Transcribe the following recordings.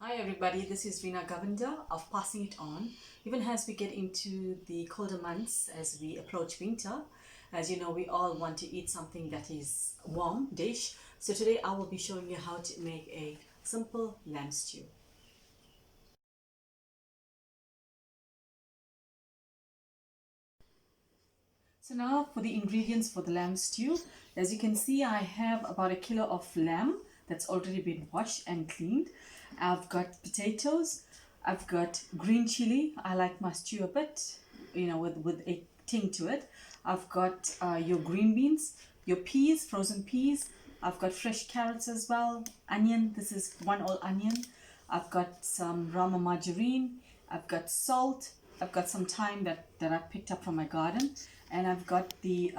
Hi everybody, this is Reena Govender of Passing It On. Even as we get into the colder months, as we approach winter, as you know, we all want to eat something that is warm dish. So today I will be showing you how to make a simple lamb stew. So now for the ingredients for the lamb stew. As you can see, I have about a kilo of lamb that's already been washed and cleaned. I've got potatoes. I've got green chili. I like my stew a bit, with a ting to it. I've got your green beans, your peas, frozen peas. I've got fresh carrots as well. Onion. This is one all onion. I've got some Rama margarine. I've got salt. I've got some thyme that I picked up from my garden, and I've got the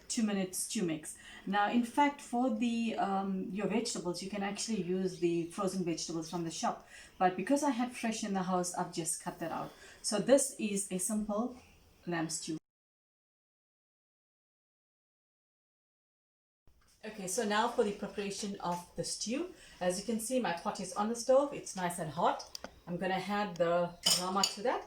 2-minute stew mix. Now, in fact, for the your vegetables, you can actually use the frozen vegetables from the shop. But because I had fresh in the house, I've just cut that out. So this is a simple lamb stew. Okay, so now for the preparation of the stew. As you can see, my pot is on the stove. It's nice and hot. I'm gonna add the rama to that.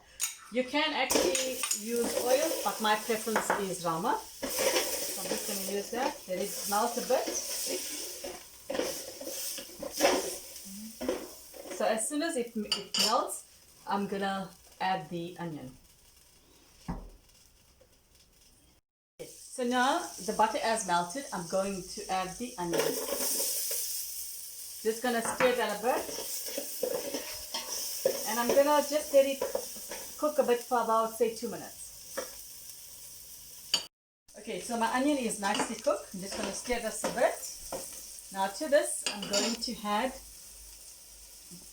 You can actually use oil, but my preference is rama. So I'm just gonna use that. Let it melt a bit. So as soon as it melts, I'm gonna add the onion. So now the butter has melted. I'm going to add the onion. Just gonna stir that a bit, and I'm gonna just let it cook a bit for about, say, 2 minutes. Okay, so my onion is nicely cooked. I'm just gonna stir this a bit. Now to this, I'm going to add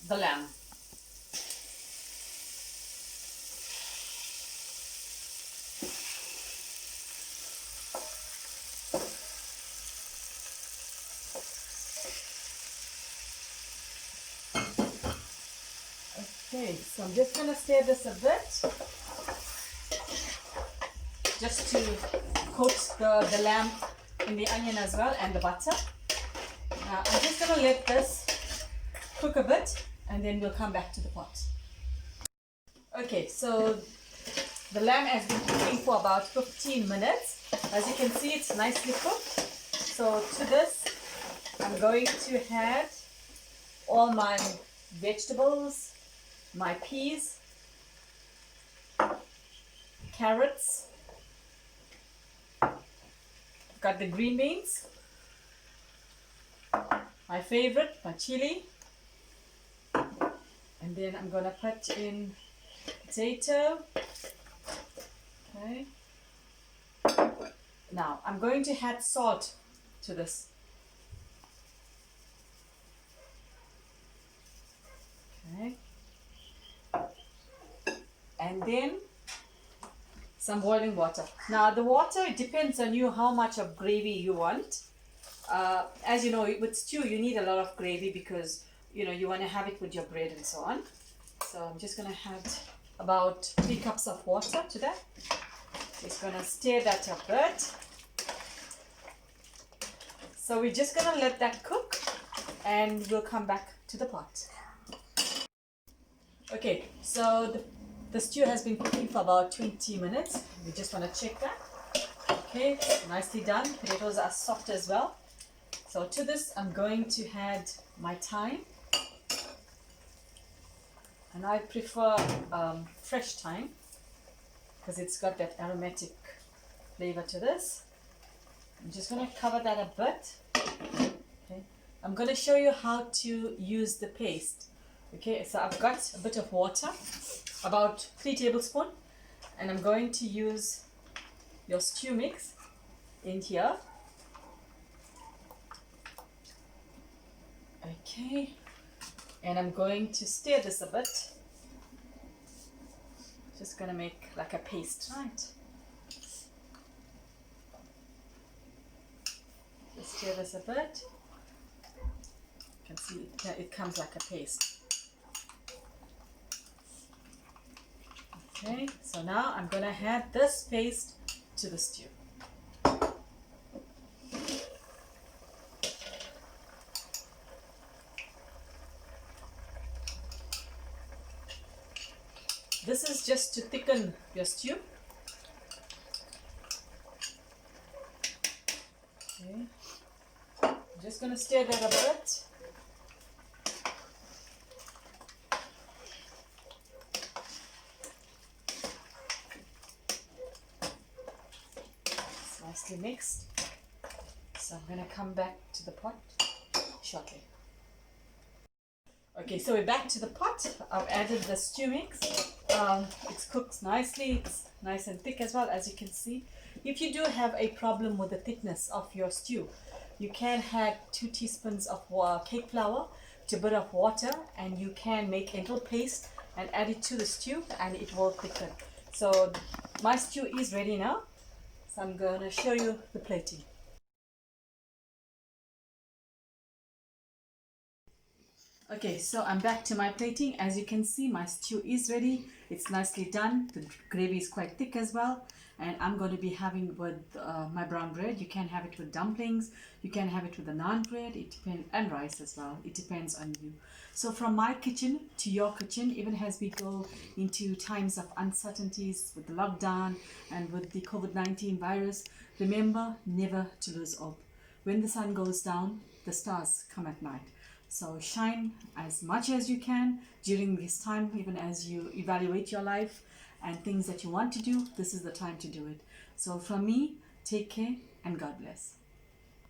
the lamb. Okay, so I'm just gonna stir this a bit, just to coat the lamb in the onion as well and the butter. Now I'm just gonna let this cook a bit, and then we'll come back to the pot. Okay, so the lamb has been cooking for about 15 minutes. As you can see, it's nicely cooked. So to this, I'm going to add all my vegetables, my peas, carrots, got the green beans, my favorite, my chili, and then I'm gonna put in potato. Okay. Now I'm going to add salt to this. Okay. And then some boiling water. Now the water, it depends on you how much of gravy you want. As you know, with stew you need a lot of gravy because you want to have it with your bread and so on. So I'm just going to add about 3 cups of water to that. Just going to stir that a bit. So we're just going to let that cook, and we'll come back to the pot. Okay, so the stew has been cooking for about 20 minutes. We just want to check that. Okay, nicely done. Potatoes are soft as well. So to this, I'm going to add my thyme. And I prefer fresh thyme because it's got that aromatic flavor to this. I'm just going to cover that a bit. Okay. I'm going to show you how to use the paste. Okay, so I've got a bit of water, about 3 tablespoons, and I'm going to use your stew mix in here. Okay, and I'm going to stir this a bit. Just gonna make like a paste, right? Just stir this a bit. You can see it comes like a paste. Okay, so now I'm gonna add this paste to the stew. this is just to thicken your stew. Okay. I'm just going to stir that a bit. It's nicely mixed. So I'm going to come back to the pot shortly. Okay, so we're back to the pot. I've added the stew mix. It's cooked nicely. It's nice and thick as well, as you can see. If you do have a problem with the thickness of your stew, you can add 2 teaspoons of cake flour to a bit of water, and you can make a little paste and add it to the stew, and it will thicken. So my stew is ready now. So I'm going to show you the plating. Okay, so I'm back to my plating. As you can see, my stew is ready. It's nicely done. The gravy is quite thick as well. And I'm going to be having with my brown bread. You can have it with dumplings. You can have it with the naan bread. It depends, and rice as well. It depends on you. So from my kitchen to your kitchen, even as we go into times of uncertainties with the lockdown and with the COVID-19 virus, remember never to lose hope. When the sun goes down, the stars come at night. So shine as much as you can during this time, even as you evaluate your life and things that you want to do. This is the time to do it. So from me, take care and God bless.